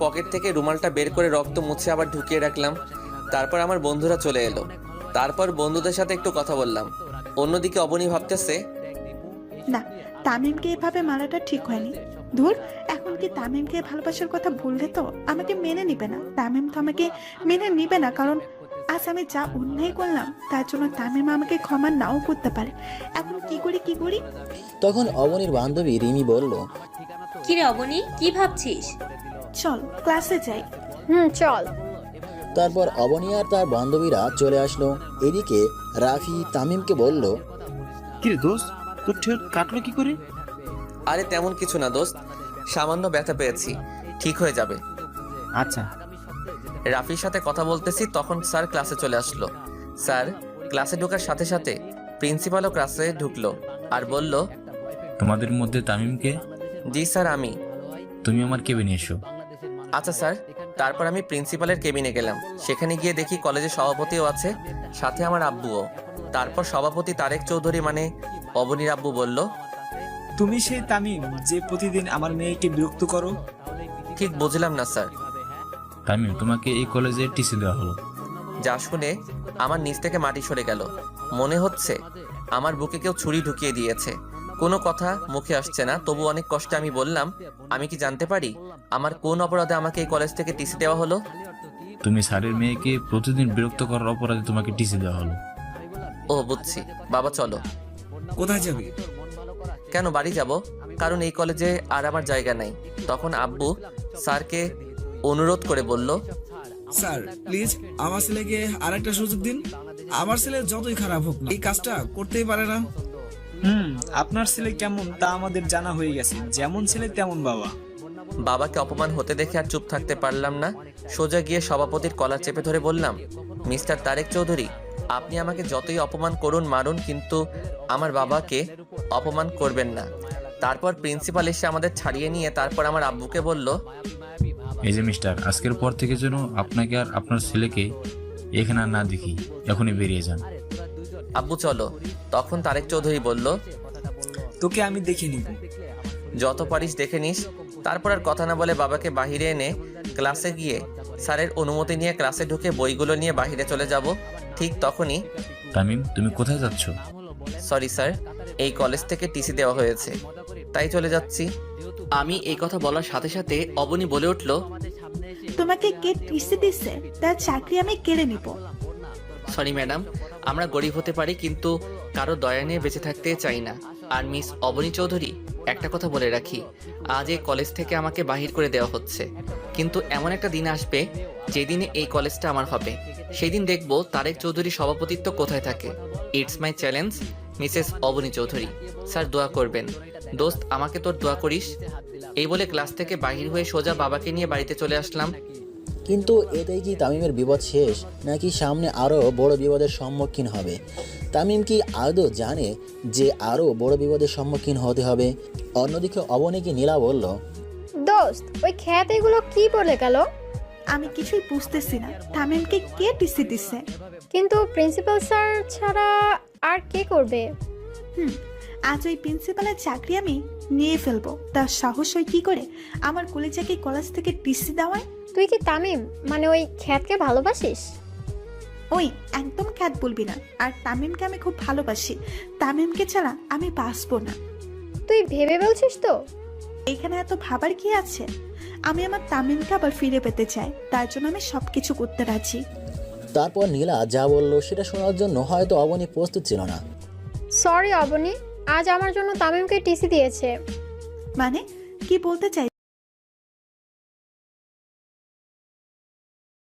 Pocket থেকে রুমালটা বের করে রক্ত মুছে আবার ঢুকিয়ে রাখলাম। তারপর আমার বন্ধুরা চলে এলো। তারপর বন্ধুদের সাথে একটু কথা বললাম। অন্যদিকে অবনী ভাবতেছে, না, তামিমকে এভাবে মারাটা ঠিক হয়নি। ধুর, এখন কি তামিমকে ভালোবাসার কথা বললে তো আমাকে মেনে নিবে না। তামিম তো আমাকে মেনে নিবে না, কারণ আজ আমি যা অন্যায় করলাম তার জন্য তামিম আমাকে ক্ষমা নাও করতে পারে। এখন কি করি কি করি? তখন অবনীর বান্ধবী রিমি বলল, কিরে অবনী, কি ভাবছিস? চল ক্লাসে যাই। চল। তারপর অবনী আর তার বান্ধবীরা চলে আসলো। এদিকে রাফি তামিমকে বলল, কিরে দোস্ত, তোর ঠেট কাটলো কি করে? আরে তেমন কিছু না দোস্ত, সামান্য ব্যথা পেয়েছি, ঠিক হয়ে যাবে। আচ্ছা। রাফির সাথে কথা বলতেছি তখন স্যার ক্লাসে চলে আসলো। স্যার ক্লাসে ঢোকার সাথে সাথে প্রিন্সিপালও ক্লাসে ঢুকলো আর বলল, তোমাদের মধ্যে তামিমকে? জি স্যার আমি। তুমি আমার কেবিনে এসো। আচ্ছা স্যার। তারপর আমি প্রিন্সিপালের কেবিনে গেলাম। সেখানে গিয়ে দেখি কলেজের সভাপতিও আছে, সাথে আমার আব্বুও। তারপর সভাপতি তারেক চৌধুরী মানে অবনীর আব্বু বলল, তুমি সেই তামিম যে প্রতিদিন আমার মেয়েকে বিরক্ত করো? ঠিক বুঝলাম না স্যার। তামিম, তোমাকে এই কলেজে টিসি দেওয়া হলো। যা শুনে আমার নিচ থেকে মাটি সরে গেল। মনে হচ্ছে আমার বুকে কেউ ছুরি ঢুকিয়ে দিয়েছে। কোনো কথা মুখে আসছে না, তবু অনেক কষ্টে আমি বললাম, আমি কি জানতে পারি আমার কোন অপরাধে আমাকে এই কলেজ থেকে টিসি দেওয়া হলো? তুমি স্যারের মেয়েকে প্রতিদিন বিরক্ত করার অপরাধে তোমাকে টিসি দেওয়া হলো। ও বুঝছি। বাবা চলো। কোথায় যাবে? কেন বাড়ি যাব? কারণ এই কলেজে আর আমার জায়গা নাই। তখন আব্বু স্যারকে অনুরোধ করে বলল, স্যার প্লিজ আমার ছেলেকে আরেকটা সুযোগ দিন। আমার ছেলে যতই খারাপ হোক না, এই কাজটা করতেই পারে না। আপনার ছেলে কেমন তা আমাদের জানা হয়ে গেছে, যেমন ছেলে তেমন বাবা। বাবাকে অপমান হতে দেখে আর চুপ থাকতে পারলাম না। সোজা গিয়ে সভাপতির কলার চেপে ধরে বললাম, মিস্টার তারেক চৌধুরী, আপনি আমাকে যতই অপমান করুন মারুন, কিন্তু আমার বাবাকে অপমান করবেন না। তারপর প্রিন্সিপাল এসে আমাদের ছাড়িয়ে নিয়ে তারপর আমার আব্বুকে বলল, এই যে মিস্টার, আজকের পর থেকে যেন আপনাকে আর আপনার ছেলেকে এখানে আর না দেখি, এখনই বেরিয়ে যান। আব্বু চলো। তখন তারেক চৌধুরী বলল, তোকে আমি দেখে নিব। যত পারিস দেখে নিস। তারপর আর কথা না বলে বাবাকে বাহিরে এনে ক্লাসে গিয়ে স্যারের অনুমতি নিয়ে ক্লাসে ঢুকে বইগুলো নিয়ে বাহিরে চলে যাব। ঠিক তখনই, তামিম, তুমি কোথায় যাচ্ছ? সরি স্যার, এই কলেজ থেকে টিসি দেওয়া হয়েছে, তাই চলে যাচ্ছি। আমি এই কথা বলার সাথে সাথে অবনী বলে উঠল, তোমাকে কে টিসি দিচ্ছে তার চাকরি আমি কেড়ে নিব। সরি ম্যাডাম, আমরা গরিব হতে পারি কিন্তু কারো দয়া নিয়ে বেঁচে থাকতে চাই না। আর মিস অবনী চৌধুরী, একটা কথা বলে রাখি, আজ এই কলেজ থেকে আমাকে বাহির করে দেওয়া হচ্ছে, কিন্তু এমন একটা দিন আসবে যেদিনে এই কলেজটা আমার হবে। সেই দিন দেখব তারেক চৌধুরী সভাপতিত্ব কোথায় থাকে। It's my challenge, Mrs Abani Chowdhury. Sir দোয়া করবেন। দোস্ত আমাকে তোর দোয়া করিস। এই বলে ক্লাস থেকে বাহির হয়ে সোজা বাবাকে নিয়ে বাড়িতে চলে আসলাম। কিন্তু এতেই কি তামিমের বিপদ শেষ, নাকি সামনে আরও বড় বিপদের সম্মুখীন হবে? তামিম কি আদৌ জানে যে আরও বড় বিপদের সম্মুখীন হতে হবে? অন্যদিকে অবনীকে নীলা বলল, দোস্ত, ওই খ্যাত এগুলো কি বলে গেল? আমি কিছুই বুঝতেছি না, তামিমকে কে টিসি দিচ্ছে? কিন্তু প্রিন্সিপাল স্যার ছাড়া আর কে করবে? আজ ওই প্রিন্সিপালের চাকরি আমি নিয়ে ফেলবো। তার সাহস হয় কি করে আমার কলেজাকে কলেজ থেকে টিসি দেওয়ায়? তুই কি তামিম মানে ওই খ্যাতকে ভালোবাসিস? ওই একদম খ্যাত বলবি না। আর তামিমকে আমি খুব ভালোবাসি। তামিমকে ছাড়া আমি বাঁচবো না। তুই ভেবে বলছিস তো? এখানে এত ভাবার কি আছে? আমি আমার তামিমকে আবার ফিরে পেতে চাই, তার জন্য আমি সবকিছু করতে রাজি। তারপর নীলা যা বলল সেটা শোনার জন্য হয়তো অবনী প্রস্তুত ছিল না। সরি অবনী, আজ আমার জন্য তামিমকে টিসি দিয়েছে। মানে কি বলতে চাই?